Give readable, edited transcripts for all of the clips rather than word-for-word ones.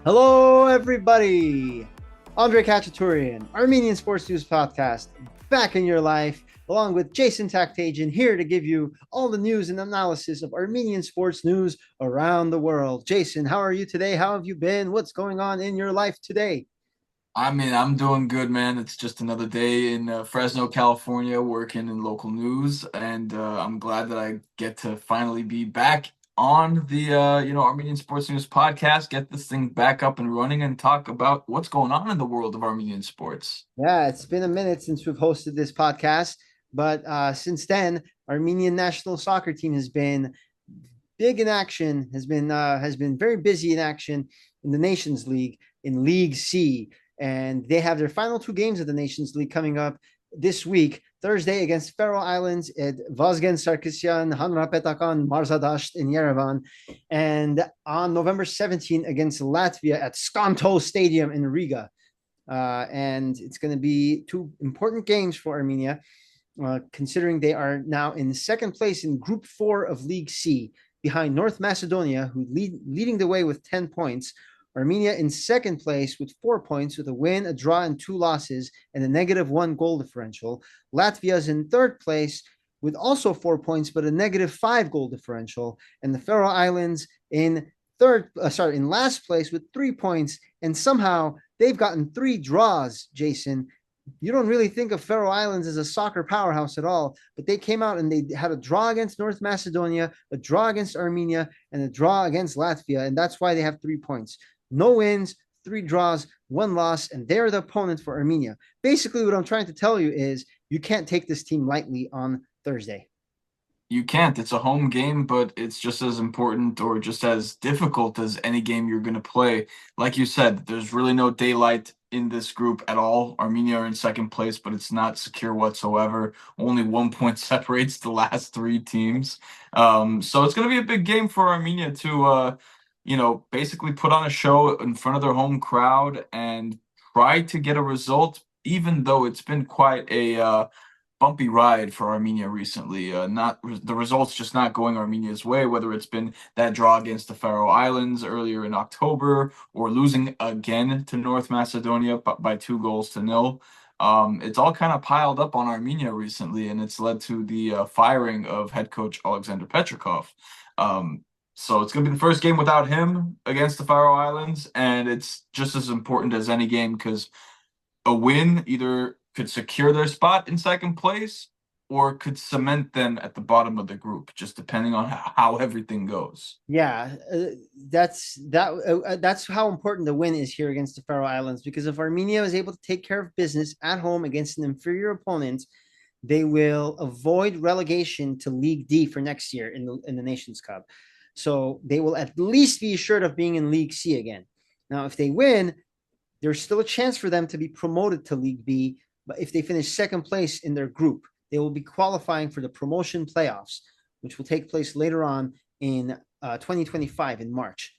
Hello, everybody. Andre Khatchaturian, Armenian Sports News Podcast, back in your life, along with Jason Takhtadjian, here to give you all the news and analysis of Armenian sports news around the world. Jason, how are you today? How have you been? What's going on in your life today? I'm doing good, man. It's just another day in Fresno, California, working in local news, and I'm glad that I get to finally be back on the Armenian Sports News podcast, get this thing back up and running, and talk about what's going on in the world of Armenian sports. Yeah, it's been a minute since we've hosted this podcast, but since then, Armenian national soccer team has been big in action, has been very busy in action in the Nations League in League C, and they have their final two games of the Nations League coming up this week. Thursday against Faroe Islands at Vazgen Sarkisyan Hanrapetakan Marzadasht in Yerevan, and on November 17th against Latvia at Skonto Stadium in Riga. And it's going to be two important games for Armenia, considering they are now in second place in Group 4 of League C, behind North Macedonia, who leading the way with 10 points. Armenia in second place with 4 points, with a win, a draw, and 2 losses, and a -1 goal differential. Latvia is in third place with also 4 points, but a -5 goal differential. And the Faroe Islands in in last place with 3 points, and somehow they've gotten 3 draws, Jason. You don't really think of Faroe Islands as a soccer powerhouse at all, but they came out and they had a draw against North Macedonia, a draw against Armenia, and a draw against Latvia, and that's why they have 3 points. No wins, 3 draws, 1 loss, and they're the opponent for Armenia. Basically, what I'm trying to tell you is you can't take this team lightly on Thursday. You can't. It's a home game, but it's just as important or just as difficult as any game you're going to play. Like you said, there's really no daylight in this group at all. Armenia are in second place, but it's not secure whatsoever. Only 1 point separates the last 3 teams. So it's going to be a big game for Armenia to, basically put on a show in front of their home crowd and try to get a result, even though it's been quite a bumpy ride for Armenia recently. Not the results just not going Armenia's way, whether it's been that draw against the Faroe Islands earlier in October or losing again to North Macedonia by 2-0. It's all kind of piled up on Armenia recently, and it's led to the firing of head coach Alexander Petrikov. So it's going to be the first game without him against the Faroe Islands, and it's just as important as any game because a win either could secure their spot in second place or could cement them at the bottom of the group, just depending on how everything goes. Yeah, that's how important the win is here against the Faroe Islands, because if Armenia is able to take care of business at home against an inferior opponent, they will avoid relegation to League D for next year in the Nations Cup. So they will at least be assured of being in League C again. Now, if they win, there's still a chance for them to be promoted to League B. But if they finish second place in their group, they will be qualifying for the promotion playoffs, which will take place later on in 2025 in March.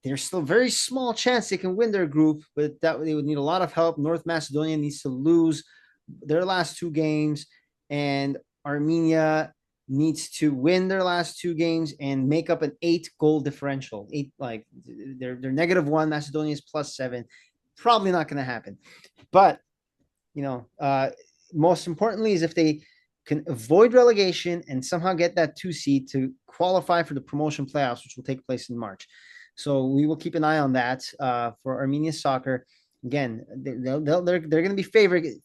There's still a very small chance they can win their group, but that they would need a lot of help. North Macedonia needs to lose their last 2 games, and Armenia needs to win their last 2 games and make up an 8-goal differential. They're -1. Macedonia is +7. Probably not going to happen. But most importantly is if they can avoid relegation and somehow get that 2 seed to qualify for the promotion playoffs, which will take place in March. So we will keep an eye on that for Armenia soccer. Again, they're going to be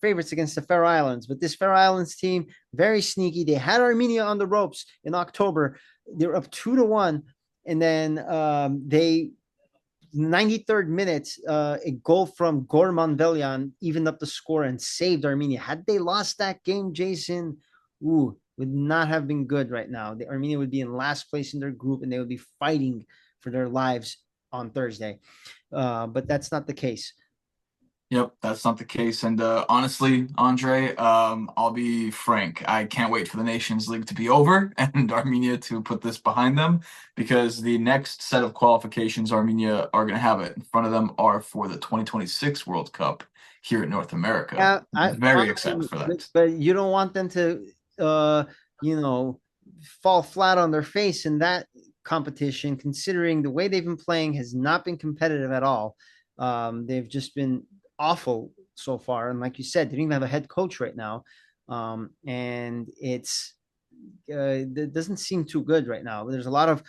favorites against the Faroe Islands, but this Faroe Islands team, very sneaky. They had Armenia on the ropes in October. They're up 2-1, and then they 93rd minute, a goal from Gorman Velyan evened up the score and saved Armenia. Had they lost that game, Jason, would not have been good right now. Armenia would be in last place in their group, and they would be fighting for their lives on Thursday. But that's not the case. Yep, that's not the case. And honestly, Andre, I'll be frank. I can't wait for the Nations League to be over and Armenia to put this behind them, because the next set of qualifications Armenia are going to have it in front of them are for the 2026 World Cup here in North America. Yeah, I'm very excited for that. But you don't want them to, fall flat on their face in that competition, considering the way they've been playing has not been competitive at all. They've just been awful so far. And like you said, they don't even have a head coach right now. And it doesn't seem too good right now. There's a lot of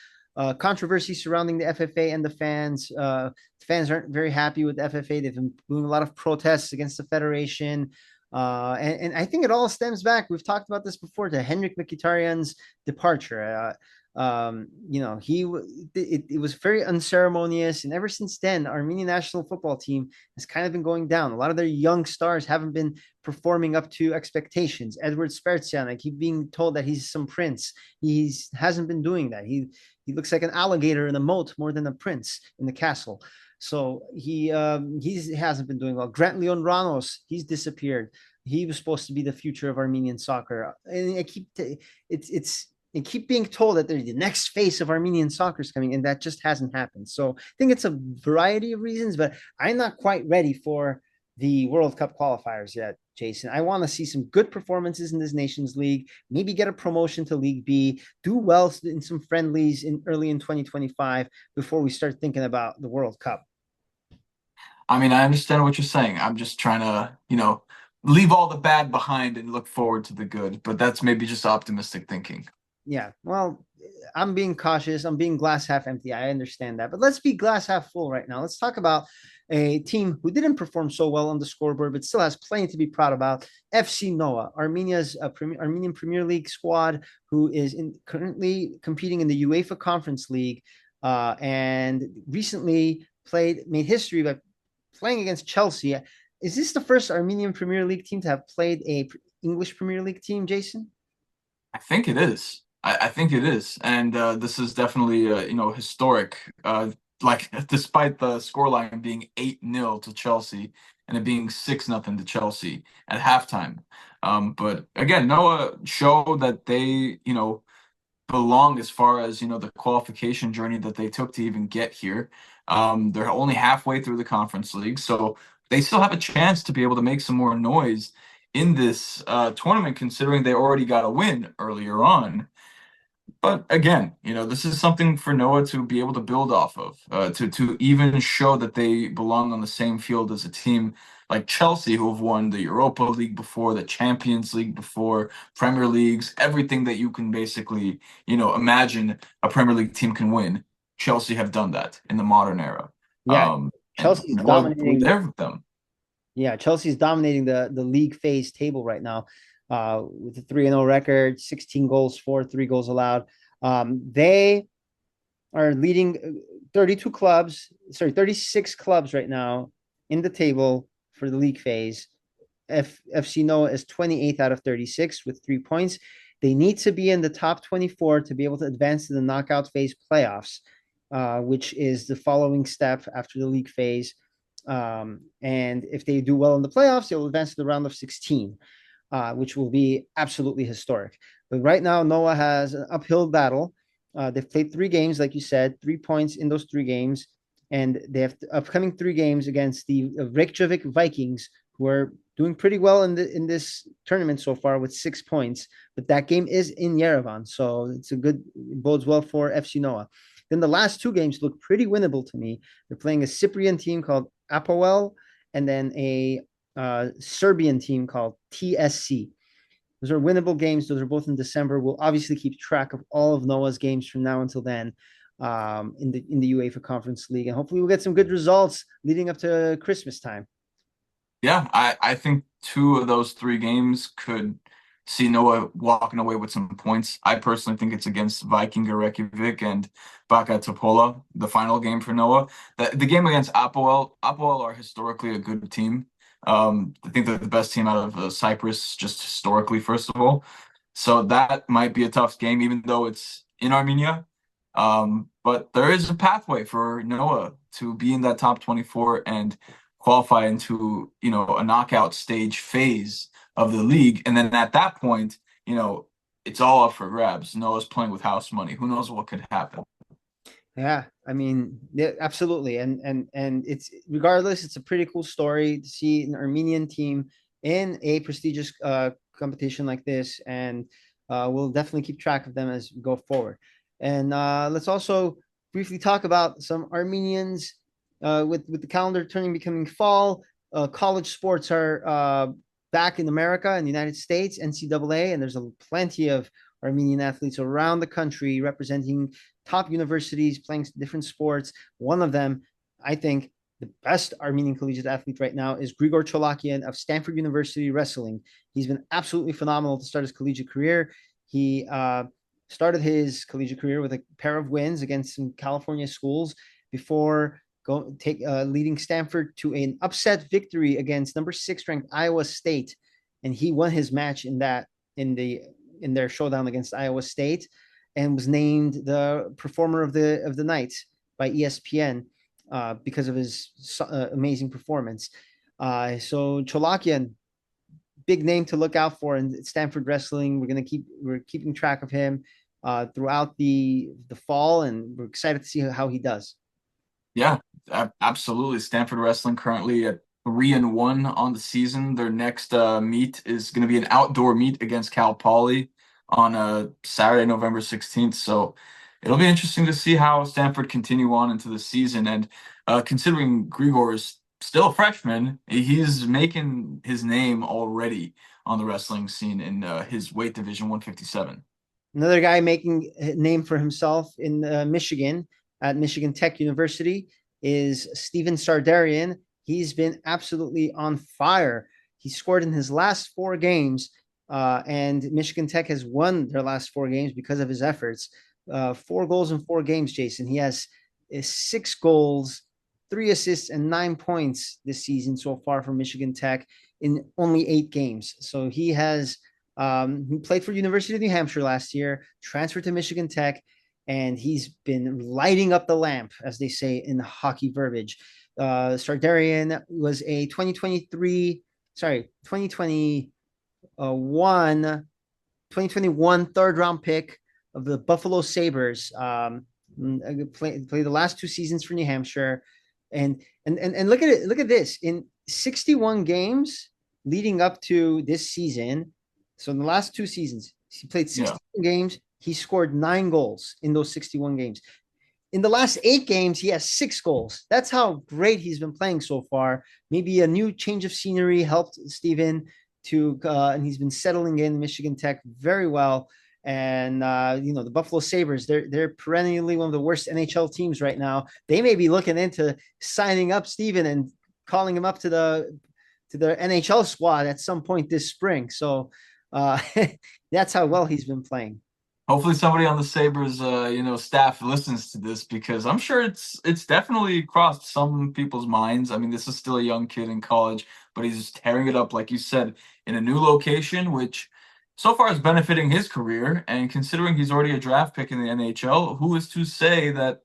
controversy surrounding the FFA and the fans. The fans aren't very happy with the FFA. They've been doing a lot of protests against the federation. And I think it all stems back. We've talked about this before, to Henrik Mkhitaryan's departure. It was very unceremonious, and ever since then, Armenian national football team has kind of been going down. A lot of their young stars haven't been performing up to expectations. Edward Spertsian, I keep being told that he's some prince. He hasn't been doing that. He looks like an alligator in a moat more than a prince in the castle. So he hasn't been doing well. Grant Leon Ranos, he's disappeared. He was supposed to be the future of Armenian soccer, and I keep being told that they're the next face of Armenian soccer is coming, and that just hasn't happened. So I think it's a variety of reasons, but I'm not quite ready for the World Cup qualifiers yet, Jason. I want to see some good performances in this Nations League, maybe get a promotion to League B, do well in some friendlies early in 2025 before we start thinking about the World Cup. I mean, I understand what you're saying. I'm just trying to, leave all the bad behind and look forward to the good, but that's maybe just optimistic thinking. Yeah, well, I'm being cautious. I'm being glass half empty. I understand that. But let's be glass half full right now. Let's talk about a team who didn't perform so well on the scoreboard, but still has plenty to be proud about. FC Noah, Armenia's Armenian Premier League squad, who is currently competing in the UEFA Conference League, and recently made history by playing against Chelsea. Is this the first Armenian Premier League team to have played a English Premier League team, Jason? I think it is. I think it is, and this is definitely historic. Despite the scoreline being 8-0 to Chelsea and it being 6-0 to Chelsea at halftime, but again, Noah showed that they belong as far as the qualification journey that they took to even get here. They're only halfway through the Conference League, so they still have a chance to be able to make some more noise in this tournament, considering they already got a win earlier on. But again, this is something for Noah to be able to build off of, to even show that they belong on the same field as a team like Chelsea, who have won the Europa League before, the Champions League before, Premier Leagues, everything that you can basically, imagine a Premier League team can win. Chelsea have done that in the modern era. Yeah, Chelsea's dominating there with them. Yeah, Chelsea's dominating the league phase table right now, with a 3-0 record, 16 goals for, 3 goals allowed. They are leading 36 clubs right now in the table for the league phase. FC Noah is 28th out of 36 with 3 points. They need to be in the top 24 to be able to advance to the knockout phase playoffs, which is the following step after the league phase. And if they do well in the playoffs, they will advance to the round of 16, which will be absolutely historic. But right now, Noah has an uphill battle. They've played 3 games, like you said, 3 points in those 3 games. And they have upcoming 3 games against the Reykjavik Vikings, who are doing pretty well in this tournament so far with 6 points. But that game is in Yerevan, so it bodes well for FC Noah. Then the last 2 games look pretty winnable to me. They're playing a Cyprian team called Apoel, and then a Serbian team called TSC. Those are winnable games. Those are both in December. We'll obviously keep track of all of Noah's games from now until then, in the UEFA Conference League, and hopefully we'll get some good results leading up to Christmas time. Yeah, I think 2 of those 3 games could see Noah walking away with some points. I personally think it's against Vikingur Reykjavik and Baka Topola, the final game for Noah. The game against Apoel are historically a good team. I think they're the best team out of Cyprus, just historically, first of all. So that might be a tough game, even though it's in Armenia. But there is a pathway for Noah to be in that top 24 and qualify into, a knockout stage phase of the league. And then at that point, it's all up for grabs. Noah's playing with house money. Who knows what could happen? Yeah, I mean, yeah, absolutely. And it's, regardless, it's a pretty cool story to see an Armenian team in a prestigious competition like this. And we'll definitely keep track of them as we go forward. And let's also briefly talk about some Armenians with the calendar becoming fall. College sports are back in America in the United States, NCAA, and there's plenty of Armenian athletes around the country representing top universities, playing different sports. One of them, I think, the best Armenian collegiate athlete right now is Grigor Cholakyan of Stanford University wrestling. He's been absolutely phenomenal to start his collegiate career. He started his collegiate career with a pair of wins against some California schools before leading Stanford to an upset victory against number 6 ranked Iowa State, and he won his match in their showdown against Iowa State, and was named the performer of the night by ESPN because of his amazing performance. So Cholakyan, big name to look out for in Stanford wrestling. We're keeping track of him throughout the fall, and we're excited to see how he does. Yeah, absolutely. Stanford wrestling currently at 3-1 on the season. Their next meet is going to be an outdoor meet against Cal Poly on Saturday, November 16th. So it'll be interesting to see how Stanford continue on into the season. And considering Grigor is still a freshman, he's making his name already on the wrestling scene in his weight division, 157. Another guy making a name for himself in Michigan at Michigan Tech University is Stiven Sardarian. He's been absolutely on fire. He scored in his last 4 games, and Michigan Tech has won their last 4 games because of his efforts. 4 goals in 4 games, Jason. He has 6 goals, 3 assists, and 9 points this season so far for Michigan Tech in only 8 games. So he played for University of New Hampshire last year, transferred to Michigan Tech, and he's been lighting up the lamp, as they say in the hockey verbiage. Sardarian was a 2021 third-round pick of the Buffalo Sabres. Played the last 2 seasons for New Hampshire, and look at it. Look at this. In 61 games leading up to this season, so in the last 2 seasons, he played 61 games. He scored 9 goals in those 61 games. In the last 8 games, he has 6 goals. That's how great he's been playing so far. Maybe a new change of scenery helped Stiven and he's been settling in Michigan Tech very well. And the Buffalo Sabres, they're perennially one of the worst NHL teams right now. They may be looking into signing up Stiven and calling him up to the NHL squad at some point this spring. So that's how well he's been playing. Hopefully somebody on the Sabres, staff listens to this, because I'm sure it's definitely crossed some people's minds. I mean, this is still a young kid in college, but he's just tearing it up, like you said, in a new location, which so far is benefiting his career. And considering he's already a draft pick in the NHL, who is to say that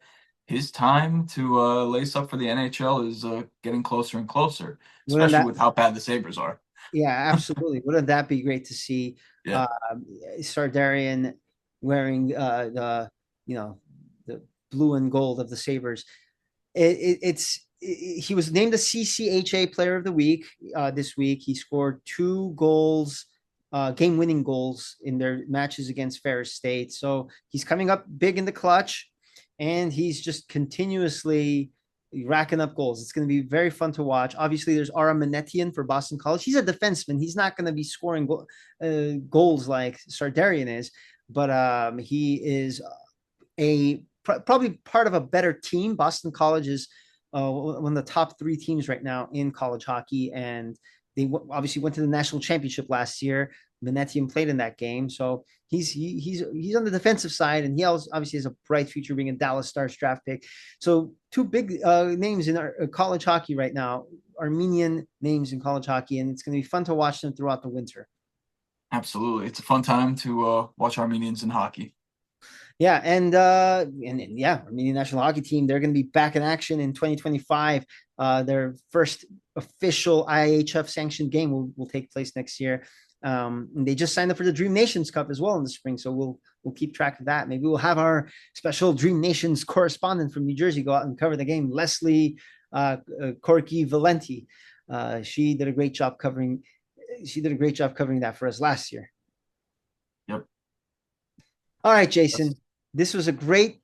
his time to lace up for the NHL is getting closer and closer, especially with how bad the Sabres are. Yeah, absolutely. Wouldn't that be great to see? Yeah. Sardarian wearing the blue and gold of the Sabres. He was named the CCHA Player of the Week this week. He scored 2 goals, game-winning goals in their matches against Ferris State. So he's coming up big in the clutch, and he's just continuously racking up goals. It's going to be very fun to watch. Obviously, there's Armenian for Boston College. He's a defenseman. He's not going to be scoring goals like Sardarian is, but he is probably part of a better team. Boston College is one of the top 3 teams right now in college hockey, and they obviously went to the national championship last year. Manetian played in that game, so he's on the defensive side, and he obviously has a bright future being a Dallas Stars draft pick. So 2 big names in our college hockey right now, Armenian names in college hockey, and it's going to be fun to watch them throughout the winter. Absolutely, it's a fun time to watch Armenians in hockey. Yeah, and Armenian national hockey team, they're going to be back in action in 2025. Their first official IHF sanctioned game will take place next year. And they just signed up for the Dream Nations Cup as well in the spring, so we'll keep track of that. Maybe we'll have our special Dream Nations correspondent from New Jersey go out and cover the game, Leslie Corky Valenti. She did a great job covering that for us last year. Yep. All right, Jason. This was a great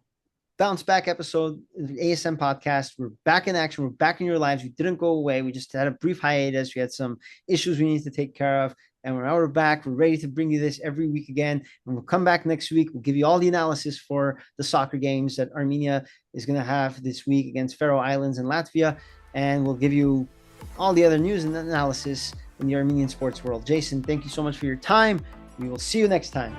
bounce back episode of the ASN podcast. We're back in action. We're back in your lives. We didn't go away. We just had a brief hiatus. We had some issues we needed to take care of. And we're back. We're ready to bring you this every week again. And we'll come back next week. We'll give you all the analysis for the soccer games that Armenia is going to have this week against Faroe Islands and Latvia. And we'll give you all the other news and analysis in the Armenian sports world. Jason, thank you so much for your time. We will see you next time.